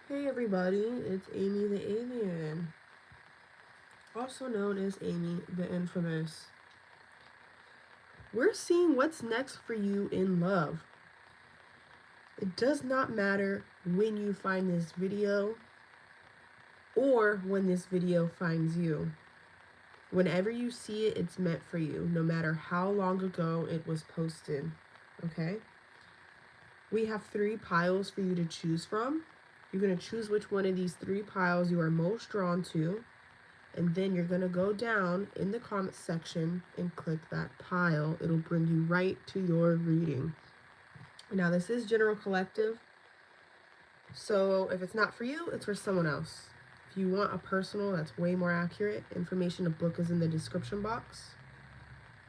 Hey everybody, it's Amy the Alien, also known as Amy the Infamous. We're seeing what's next for you in love. It does not matter when you find this video or when this video finds you. Whenever you see it, it's meant for you, no matter how long ago it was posted. Okay? We have 3 piles for you to choose from. You're going to choose which one of these 3 piles you are most drawn to. And then you're going to go down in the comments section and click that pile. It'll bring you right to your reading. Now, this is general collective. So if it's not for you, it's for someone else. If you want a personal that's way more accurate, information to book is in the description box.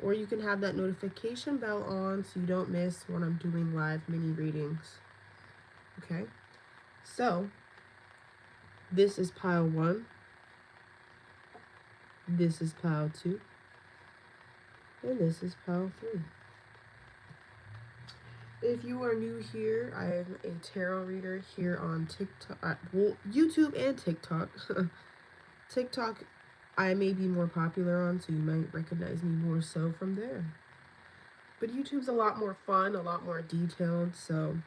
Or you can have that notification bell on so you don't miss when I'm doing live mini readings. Okay? So, this is pile 1. This is pile 2. And this is pile 3. If you are new here, I am a tarot reader here on TikTok, YouTube and TikTok. TikTok, I may be more popular on, so you might recognize me more so from there. But YouTube's a lot more fun, a lot more detailed, so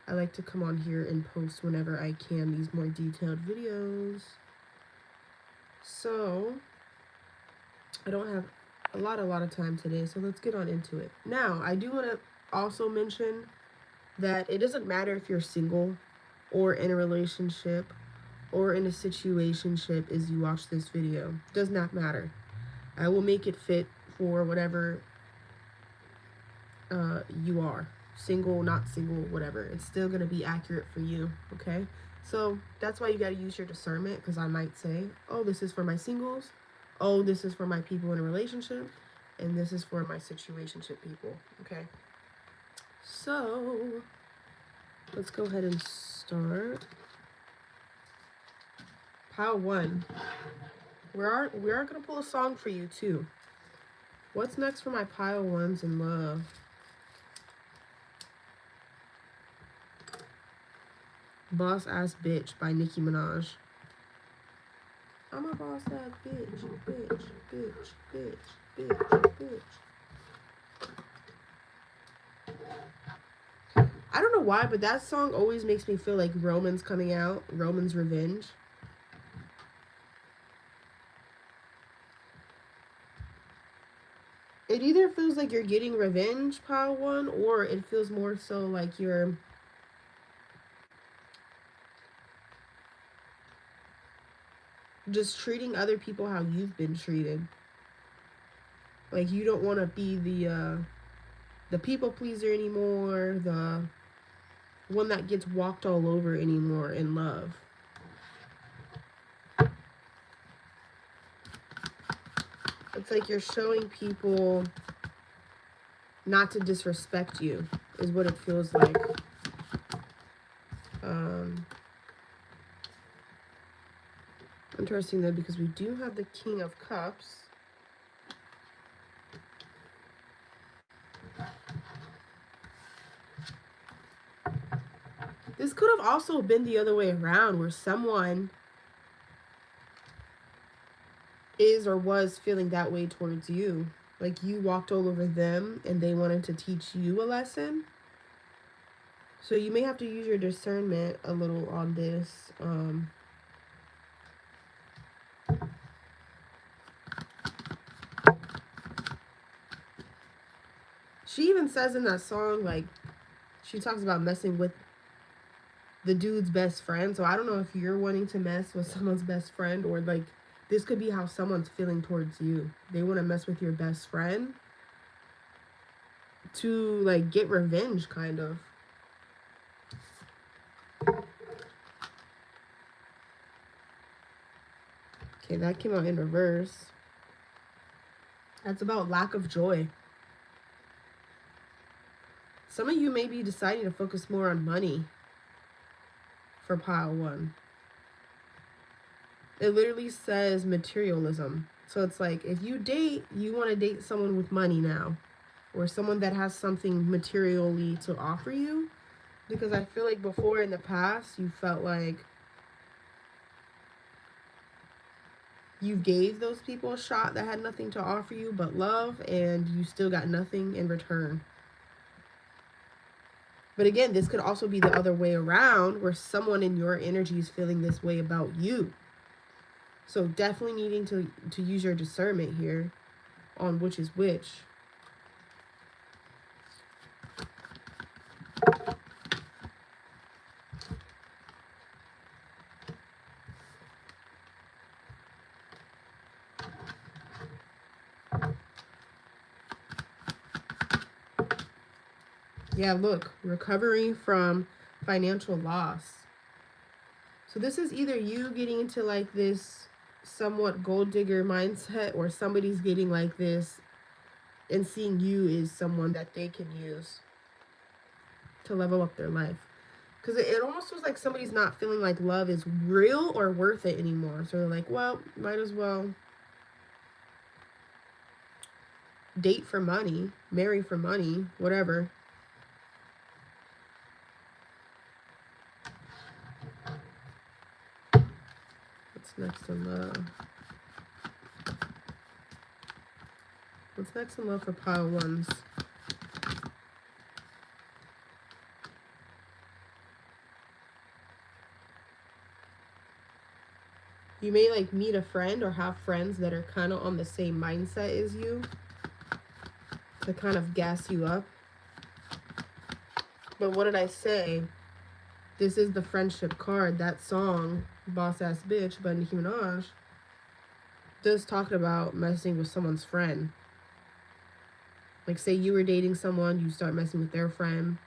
I like to come on here and post whenever I can these more detailed videos. So, I don't have a lot of time today, so let's get on into it. Now, I do want to also mention that it doesn't matter if you're single or in a relationship or in a situationship as you watch this video. It does not matter. I will make it fit for whatever you are. Single, not single, whatever. It's still going to be accurate for you, okay? So that's why you got to use your discernment, because I might say, oh, this is for my singles. Oh, this is for my people in a relationship. And this is for my situationship people, okay? So let's go ahead and start. Pile 1. We are going to pull a song for you, too. What's next for my pile 1s in love? Boss Ass Bitch by Nicki Minaj. I'm a boss ass bitch, bitch, bitch, bitch, bitch, bitch. I don't know why, but that song always makes me feel like Roman's coming out. Roman's Revenge. It either feels like you're getting revenge, pile 1, or it feels more so like you're just treating other people how you've been treated. Like you don't want to be the people pleaser anymore, the one that gets walked all over anymore in love. It's like you're showing people not to disrespect you, is what it feels like. Interesting though, because we do have the King of Cups. This could have also been the other way around, where someone is or was feeling that way towards you. Like you walked all over them and they wanted to teach you a lesson. So you may have to use your discernment a little on this. She even says in that song, like, she talks about messing with the dude's best friend. So I don't know if you're wanting to mess with someone's best friend, or like this could be how someone's feeling towards you. They want to mess with your best friend to like get revenge, kind of. Okay, that came out in reverse. That's about lack of joy. Some of you may be deciding to focus more on money for pile 1. It literally says materialism. So it's like, if you date, you want to date someone with money now, or someone that has something materially to offer you. Because I feel like before in the past, you felt like you gave those people a shot that had nothing to offer you but love, and you still got nothing in return. But again, this could also be the other way around, where someone in your energy is feeling this way about you. So definitely needing to use your discernment here on which is which. Yeah, look, recovery from financial loss. So this is either you getting into like this somewhat gold digger mindset, or somebody's getting like this and seeing you as someone that they can use to level up their life. Because it almost feels like somebody's not feeling like love is real or worth it anymore. So they're like, well, might as well date for money, marry for money, whatever. What's next in love? What's next in love for pile ones? You may like meet a friend or have friends that are kind of on the same mindset as you to kind of gas you up. But what did I say? This is the friendship card. That song, Boss Ass Bitch by Nicki Minaj, does talk about messing with someone's friend. Like, say you were dating someone, you start messing with their friend.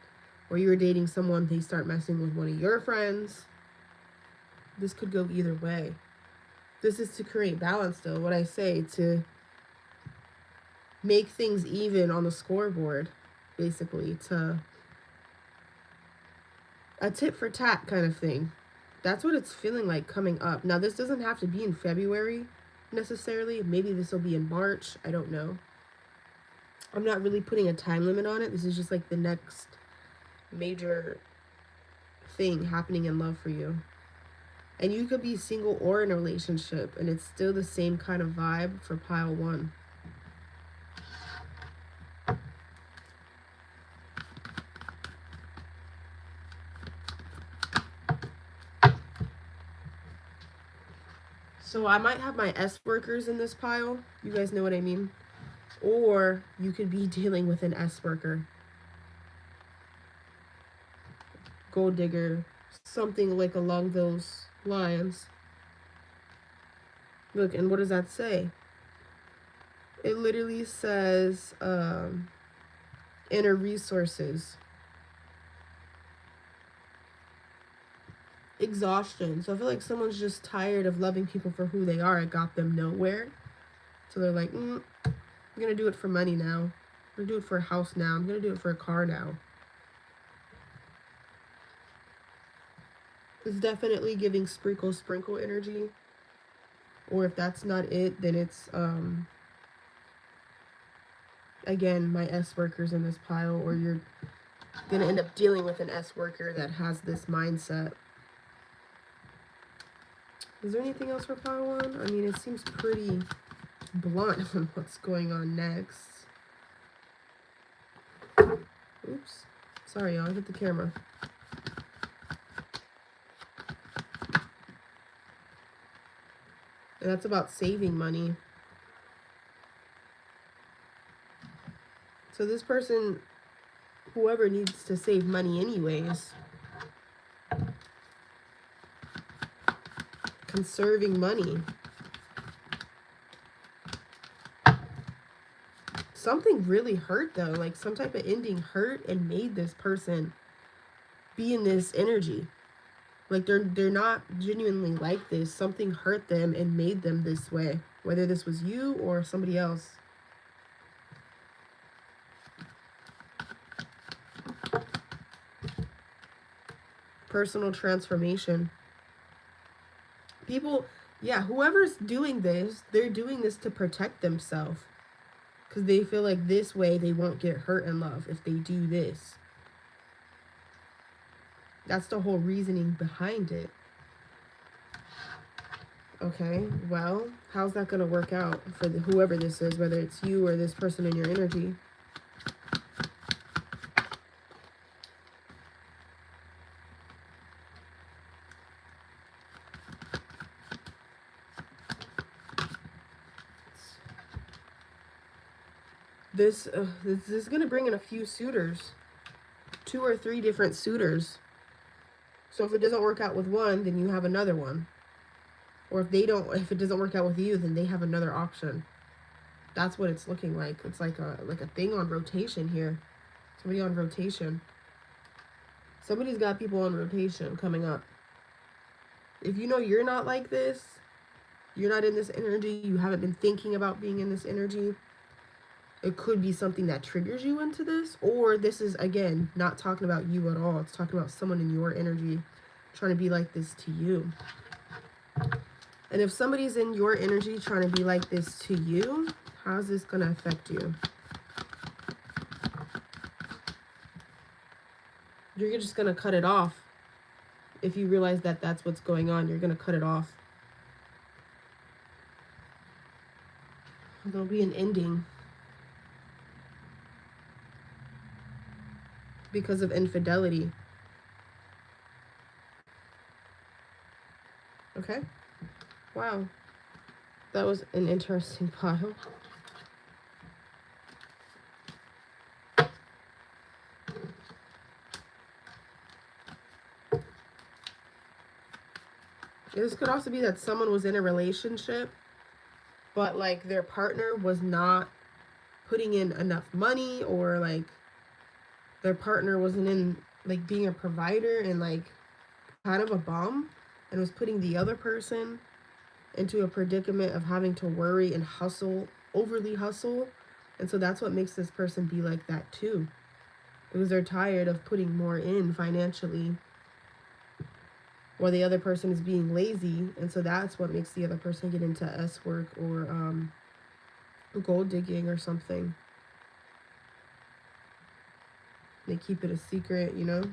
Or you were dating someone, they start messing with one of your friends. This could go either way. This is to create balance, though. What I say, to make things even on the scoreboard, basically. To a tit for tat kind of thing. That's what it's feeling like coming up. Now, this doesn't have to be in February necessarily. Maybe this will be in March. I don't know. I'm not really putting a time limit on it. This is just like the next major thing happening in love for you. And you could be single or in a relationship, and it's still the same kind of vibe for pile one. So I might have my S workers in this pile. You guys know what I mean? Or you could be dealing with an S worker, gold digger, something like along those lines. Look, and what does that say? It literally says inner resources. Exhaustion. So I feel like someone's just tired of loving people for who they are. It got them nowhere. So they're like, I'm going to do it for money now. I'm going to do it for a house now. I'm going to do it for a car now. It's definitely giving sprinkle energy. Or if that's not it, then it's, again, my S workers in this pile. Or you're going to end up dealing with an S worker that has this mindset. Is there anything else for pile one? I mean, it seems pretty blunt on what's going on next. Oops. Sorry, y'all. I hit the camera. And that's about saving money. So this person, whoever, needs to save money anyways. Conserving money. Something really hurt though. Like some type of ending hurt and made this person be in this energy. Like they're not genuinely like this. Something hurt them and made them this way. Whether this was you or somebody else. Personal transformation. People, yeah, whoever's doing this, they're doing this to protect themselves. Because they feel like this way they won't get hurt in love if they do this. That's the whole reasoning behind it. Okay, well, how's that going to work out for whoever this is, whether it's you or this person in your energy? This is going to bring in a few suitors, 2 or 3 different suitors. So if it doesn't work out with one, then you have another one. Or if it doesn't work out with you, then they have another option. That's what it's looking like. It's like a thing on rotation here. Somebody on rotation. Somebody's got people on rotation coming up. If you know you're not like this, you're not in this energy, you haven't been thinking about being in this energy, it could be something that triggers you into this. Or this is, again, not talking about you at all. It's talking about someone in your energy trying to be like this to you. And if somebody's in your energy trying to be like this to you, how's this going to affect you? You're just going to cut it off. If you realize that that's what's going on, you're going to cut it off. There'll be an ending. Because of infidelity. Okay? Wow. That was an interesting pile. This could also be that someone was in a relationship, but like their partner was not putting in enough money, or like their partner wasn't in like being a provider and like kind of a bum, and was putting the other person into a predicament of having to worry and hustle, overly hustle. And so that's what makes this person be like that too. Because they're tired of putting more in financially, or the other person is being lazy, and so that's what makes the other person get into S work or gold digging or something. They keep it a secret, you know.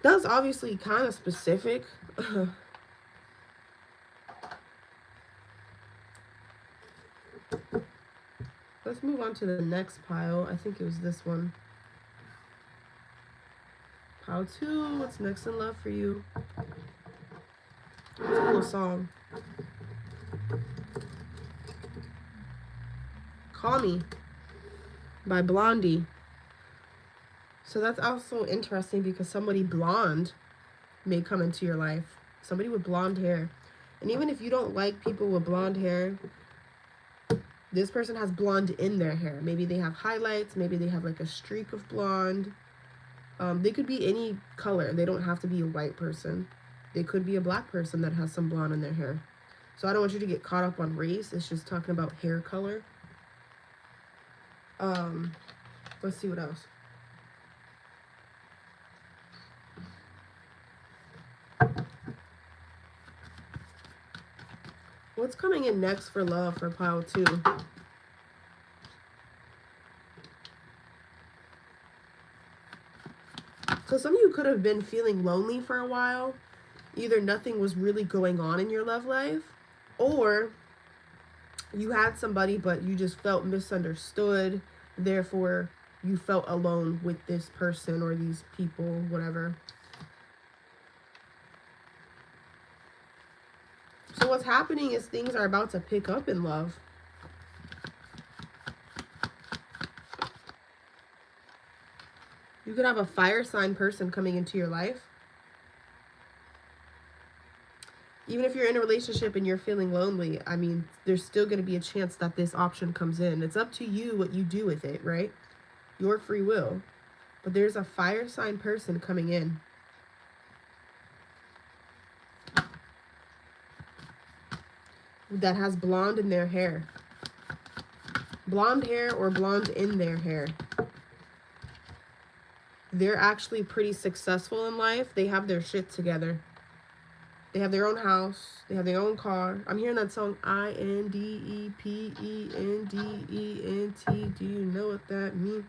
That's obviously kind of specific. Let's move on to the next pile. I think it was this one. Pile 2, what's next in love for you? It's a cool song. Call Me by Blondie. So that's also interesting because somebody blonde may come into your life. Somebody with blonde hair. And even if you don't like people with blonde hair, this person has blonde in their hair. Maybe they have highlights. Maybe they have like a streak of blonde. They could be any color. They don't have to be a white person. They could be a black person that has some blonde in their hair. So I don't want you to get caught up on race. It's just talking about hair color. Let's see what else. What's coming in next for love for pile 2? So some of you could have been feeling lonely for a while. Either nothing was really going on in your love life, or you had somebody but you just felt misunderstood. Therefore, you felt alone with this person or these people, whatever. So what's happening is things are about to pick up in love. You could have a fire sign person coming into your life. Even if you're in a relationship and you're feeling lonely, I mean, there's still going to be a chance that this option comes in. It's up to you what you do with it, right? Your free will. But there's a fire sign person coming in. That has blonde in their hair. Blonde hair or blonde in their hair. They're actually pretty successful in life. They have their shit together. They have their own house. They have their own car. I'm hearing that song, INDEPENDENT. Do you know what that means?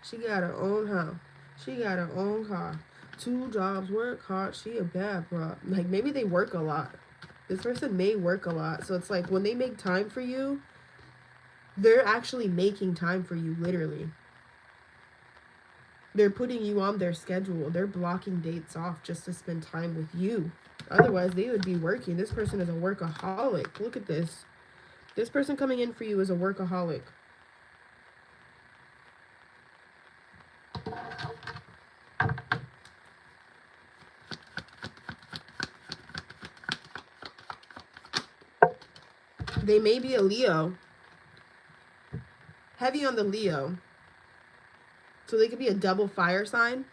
She got her own house. She got her own car. 2 jobs, work hard, she a bad bro. Like, maybe they work a lot. This person may work a lot. So it's like when they make time for you, they're actually making time for you, literally. They're putting you on their schedule. They're blocking dates off just to spend time with you. Otherwise, they would be working. This person is a workaholic. Look at this. This person coming in for you is a workaholic. They may be a Leo. Heavy on the Leo. So they could be a double fire sign.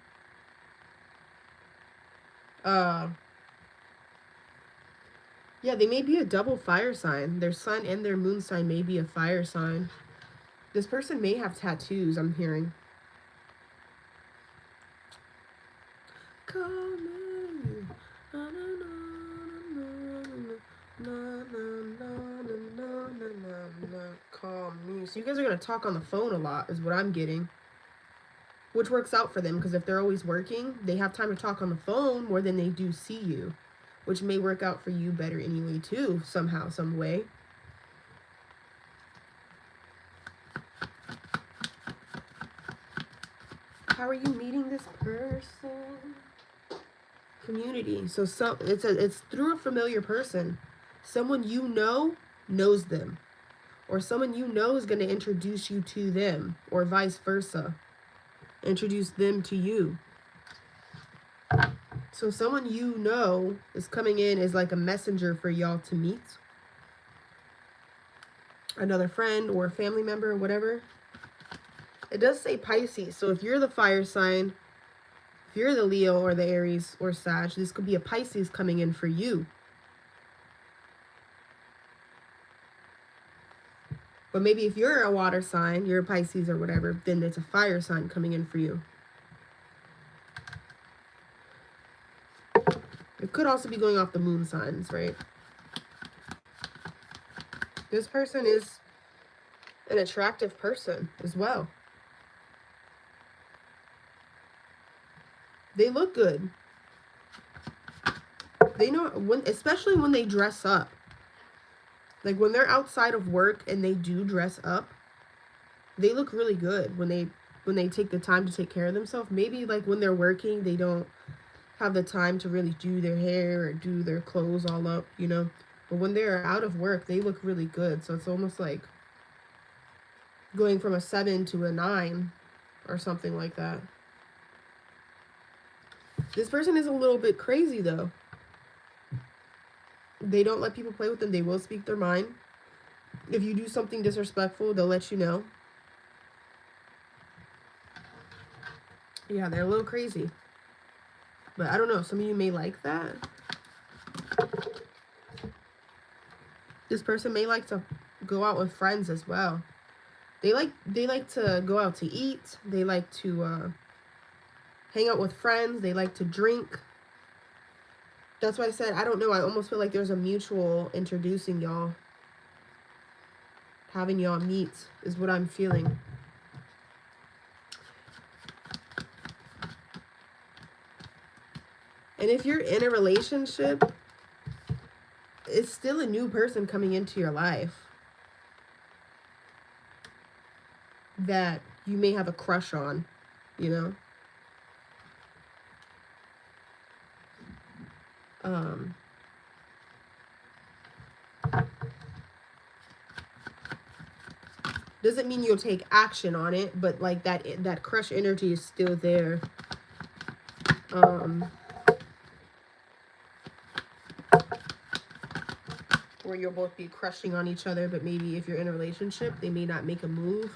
Yeah, they may be a double fire sign. Their sun and their moon sign may be a fire sign. This person may have tattoos, I'm hearing. Call me. So you guys are going to talk on the phone a lot is what I'm getting. Which works out for them because if they're always working, they have time to talk on the phone more than they do see you. Which may work out for you better anyway too, somehow, some way. How are you meeting this person? Community. So it's through a familiar person. Someone you know knows them. Or someone you know is going to introduce you to them. Or vice versa. Introduce them to you. So someone you know is coming in as like a messenger for y'all to meet. Another friend or a family member or whatever. It does say Pisces. So if you're the fire sign, if you're the Leo or the Aries or Sag, this could be a Pisces coming in for you. But maybe if you're a water sign, you're a Pisces or whatever, then it's a fire sign coming in for you. It could also be going off the moon signs, right? This person is an attractive person as well. They look good. They know when, especially when they dress up. Like when they're outside of work and they do dress up, they look really good when they take the time to take care of themselves. Maybe like when they're working, they don't have the time to really do their hair or do their clothes all up, you know. But when they're out of work, they look really good. So it's almost like going from a 7 to a 9 or something like that. This person is a little bit crazy though. They don't let people play with them. They will speak their mind. If you do something disrespectful, they'll let you know. Yeah, they're a little crazy. But I don't know. Some of you may like that. This person may like to go out with friends as well. They like to go out to eat. They like to hang out with friends. They like to drink. That's why I said, I don't know. I almost feel like there's a mutual introducing y'all. Having y'all meet is what I'm feeling. And if you're in a relationship, it's still a new person coming into your life that you may have a crush on, you know? Doesn't mean you'll take action on it, but like that crush energy is still there. Where you'll both be crushing on each other, but maybe if you're in a relationship, they may not make a move.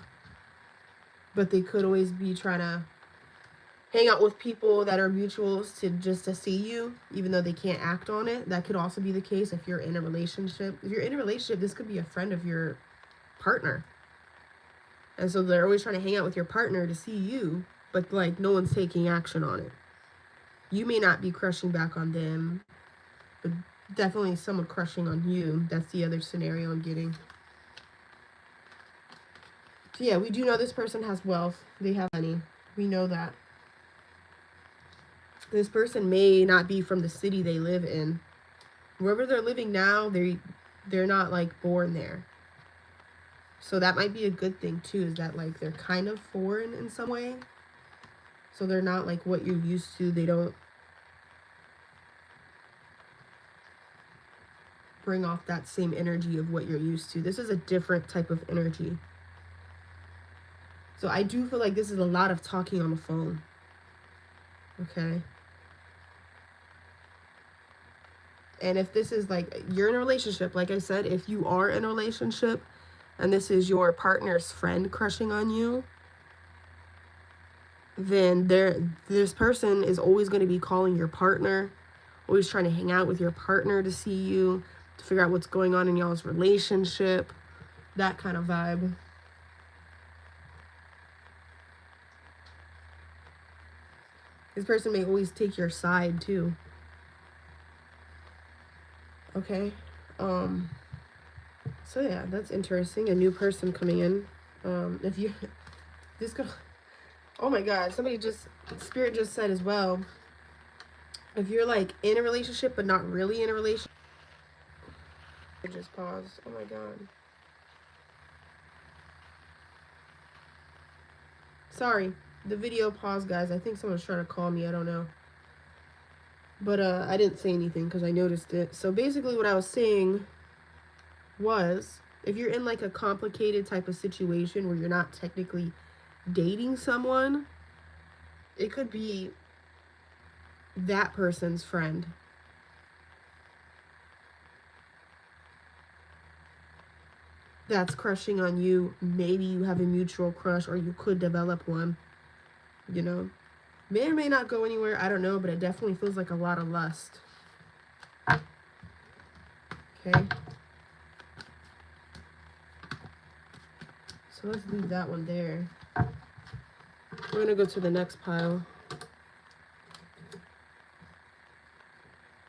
But they could always be trying to hang out with people that are mutuals to see you, even though they can't act on it. That could also be the case if you're in a relationship. If you're in a relationship, this could be a friend of your partner. And so they're always trying to hang out with your partner to see you, but like no one's taking action on it. You may not be crushing back on them, but definitely someone crushing on you. That's the other scenario I'm getting. So yeah, we do know this person has wealth. They have money. We know that. This person may not be from the city they live in. Wherever they're living now, they're not like born there. So that might be a good thing too, is that like they're kind of foreign in some way. So they're not like what you're used to. They don't bring off that same energy of what you're used to. This is a different type of energy. So I do feel like this is a lot of talking on the phone. Okay. And if this is like, you're in a relationship, like I said, if you are in a relationship and this is your partner's friend crushing on you, then this person is always going to be calling your partner, always trying to hang out with your partner to see you, to figure out what's going on in y'all's relationship, that kind of vibe. This person may always take your side too. Okay. So yeah, that's interesting. A new person coming in. If you this could, oh my god, Spirit just said as well, if you're like in a relationship but not really in a relationship, just pause. Oh my god. Sorry, the video paused, guys. I think someone's trying to call me. I don't know. But I didn't say anything because I noticed it. So basically what I was saying was, if you're in like a complicated type of situation where you're not technically dating someone, it could be that person's friend. That's crushing on you. Maybe you have a mutual crush, or you could develop one. You know, may or may not go anywhere. I don't know, but it definitely feels like a lot of lust. Okay. So let's leave that one there. We're going to go to the next pile,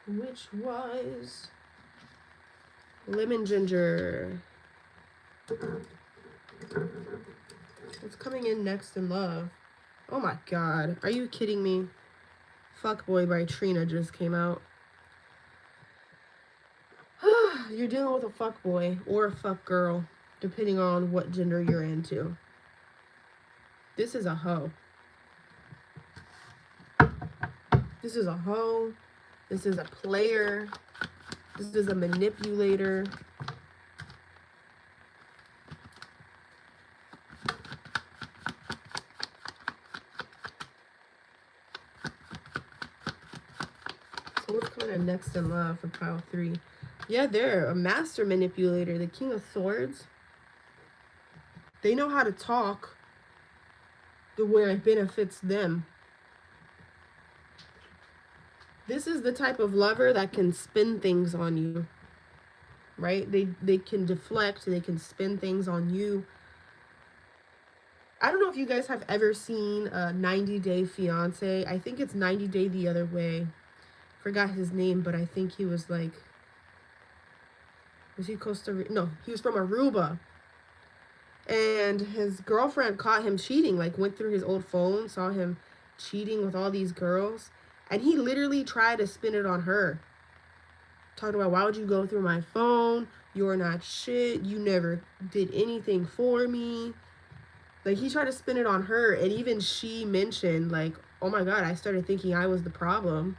which was lemon ginger. What's coming in next in love? Oh my god. Are you kidding me? Fuckboy by Trina just came out. You're dealing with a fuckboy or a fuck girl, depending on what gender you're into. This is a hoe. This is a hoe. This is a player. This is a manipulator. So what's coming in next in love for pile 3? Yeah, they're a master manipulator. The King of Swords. They know how to talk the way it benefits them. This is the type of lover that can spin things on you, right? They can deflect, they can spin things on you. I don't know if you guys have ever seen 90 Day Fiance. I think it's 90 Day the Other Way. Forgot his name, but I think he was like, was he Costa Rica? No, he was from Aruba. And his girlfriend caught him cheating, like went through his old phone, saw him cheating with all these girls. And he literally tried to spin it on her. Talking about, why would you go through my phone? You're not shit. You never did anything for me. Like, he tried to spin it on her. And even she mentioned, like, oh my god, I started thinking I was the problem.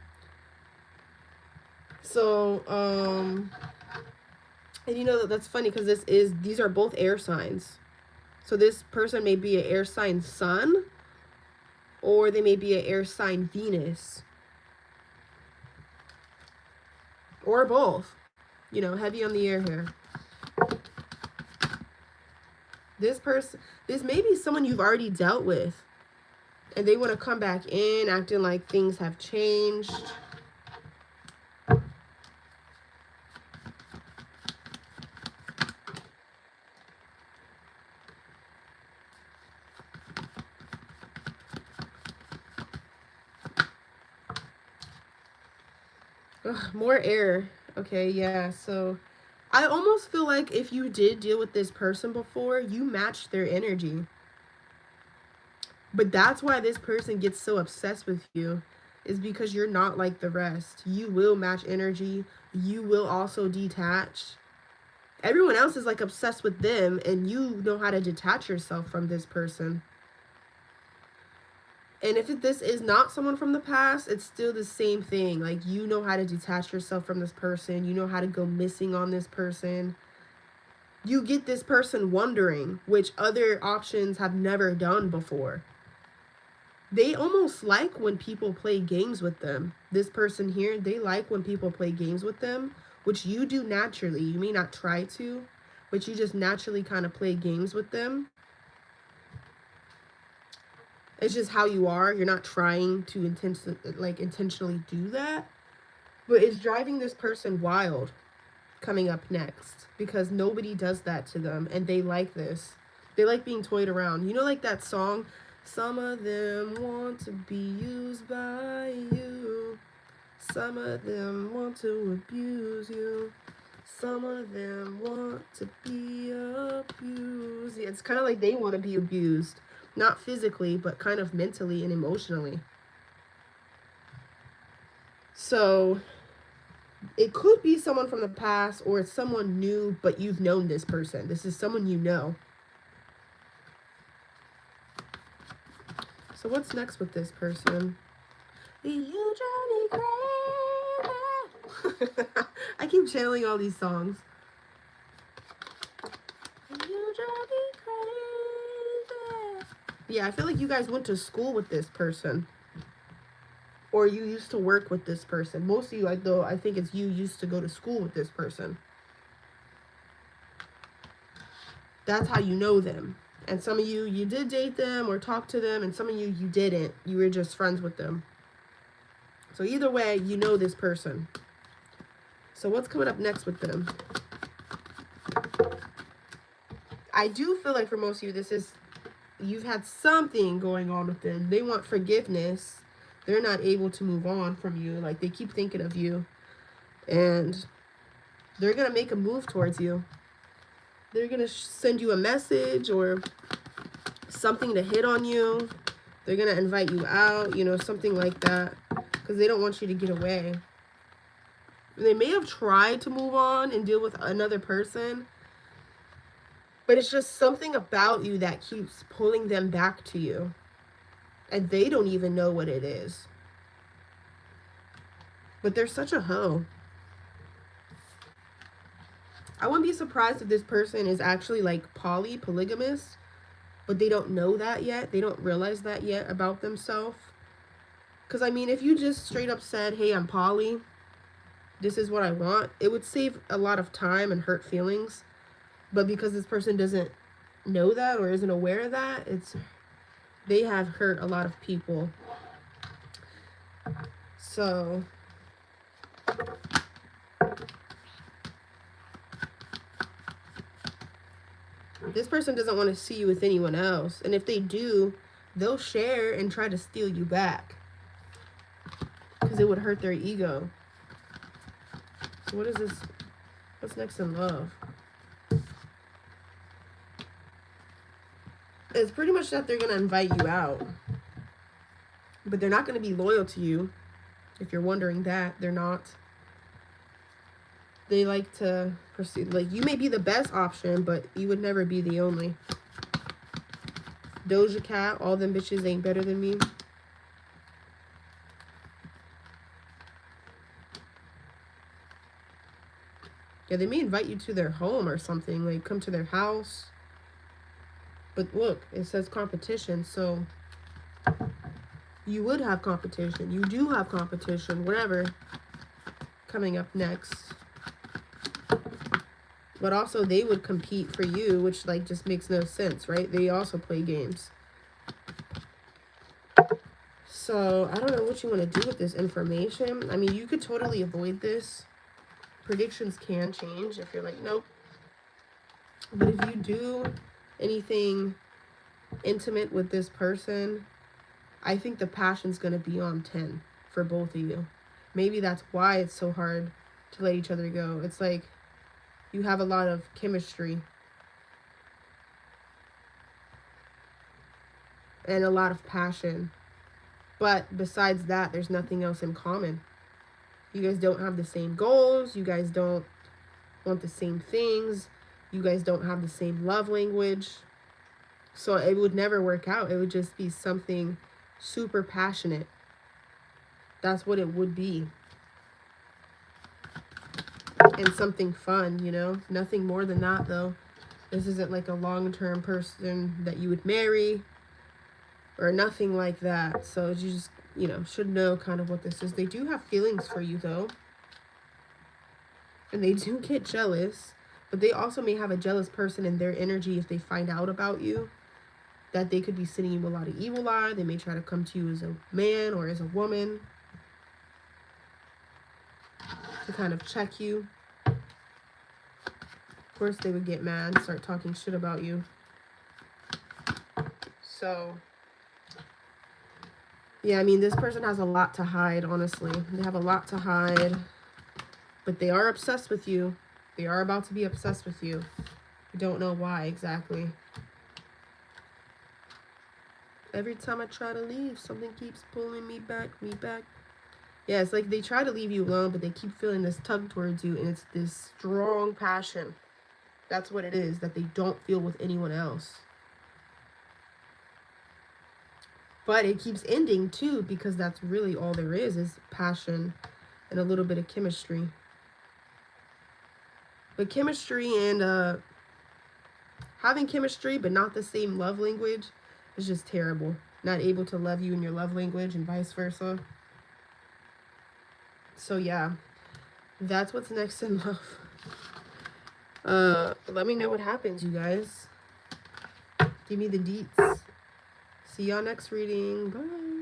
So, and you know, that's funny because these are both air signs. So this person may be an air sign Sun, or they may be an air sign Venus. Or both. You know, heavy on the air here. This person, this may be someone you've already dealt with. And they want to come back in, acting like things have changed. Ugh, more air. Okay, yeah, so I almost feel like if you did deal with this person before, you matched their energy. But that's why this person gets so obsessed with you. is because you're not like the rest. You will match energy. You will also detach. Everyone else is like obsessed with them, and you know how to detach yourself from this person. And if this is not someone from the past, it's still the same thing. Like, you know how to detach yourself from this person. You know how to go missing on this person. You get this person wondering, which other options have never done before. They almost like when people play games with them. This person here, they like when people play games with them, which you do naturally. You may not try to, but you just naturally kind of play games with them. It's just how you are. You're not trying to intentionally do that. But it's driving this person wild coming up next, because nobody does that to them, and they like this. They like being toyed around. You know, like that song, some of them want to be used by you. Some of them want to abuse you. Some of them want to be abused. It's kind of like they want to be abused. Not physically, but kind of mentally and emotionally. So it could be someone from the past, or it's someone new, but you've known this person. This is someone you know. So what's next with this person? You drive me crazy. I keep channeling all these songs. You drive me crazy. Yeah, I feel like you guys went to school with this person. Or you used to work with this person. Most of you, though, I think it's you used to go to school with this person. That's how you know them. And some of you, you did date them or talk to them, and some of you, you didn't. You were just friends with them. So either way, you know this person. So what's coming up next with them? I do feel like for most of you, this is, you've had something going on with them. They want forgiveness. They're not able to move on from you. Like, they keep thinking of you. And they're going to make a move towards you. They're going to send you a message or something to hit on you. They're going to invite you out, you know, something like that. Because they don't want you to get away. They may have tried to move on and deal with another person. But it's just something about you that keeps pulling them back to you. And they don't even know what it is. But they're such a hoe. I wouldn't be surprised if this person is actually like polygamous, but they don't know that yet. They don't realize that yet about themselves. Because, I mean, if you just straight up said, hey, I'm poly, this is what I want, it would save a lot of time and hurt feelings. But because this person doesn't know that or isn't aware of that, they have hurt a lot of people. So this person doesn't want to see you with anyone else. And if they do, they'll share and try to steal you back. Because it would hurt their ego. So what is this? What's next in love? It's pretty much that they're going to invite you out. But they're not going to be loyal to you. If you're wondering that, they're not. They like to pursue, like, you may be the best option, but you would never be the only. Doja Cat, all them bitches ain't better than me. Yeah, they may invite you to their home or something, like come to their house. But look, it says competition, so you would have competition. You do have competition, whatever coming up next. But also they would compete for you, which like just makes no sense, right? They also play games. So I don't know what you want to do with this information. I mean, you could totally avoid this. Predictions can change if you're like, nope. But if you do anything intimate with this person, I think the passion's going to be on 10 for both of you. Maybe that's why it's so hard to let each other go. It's like you have a lot of chemistry and a lot of passion. But besides that, there's nothing else in common. You guys don't have the same goals. You guys don't want the same things. You guys don't have the same love language. So it would never work out. It would just be something super passionate. That's what it would be. And something fun, you know? Nothing more than that, though. This isn't like a long-term person that you would marry or nothing like that. So you just, you know, should know kind of what this is. They do have feelings for you, though. And they do get jealous. But they also may have a jealous person in their energy if they find out about you. That they could be sending you a lot of evil eye. They may try to come to you as a man or as a woman to kind of check you. Of course, they would get mad, start talking shit about you. So, yeah, I mean, this person has a lot to hide, honestly. They have a lot to hide. But they are obsessed with you. They are about to be obsessed with you. I don't know why exactly. Every time I try to leave, something keeps pulling me back. Yeah, it's like they try to leave you alone, but they keep feeling this tug towards you, and it's this strong passion. That's what it is, that they don't feel with anyone else. But it keeps ending, too, because that's really all there is passion and a little bit of chemistry. But chemistry and having chemistry but not the same love language is just terrible. Not able to love you in your love language and vice versa. So, yeah, that's what's next in love. Let me know what happens, you guys. Give me the deets. See y'all next reading. Bye.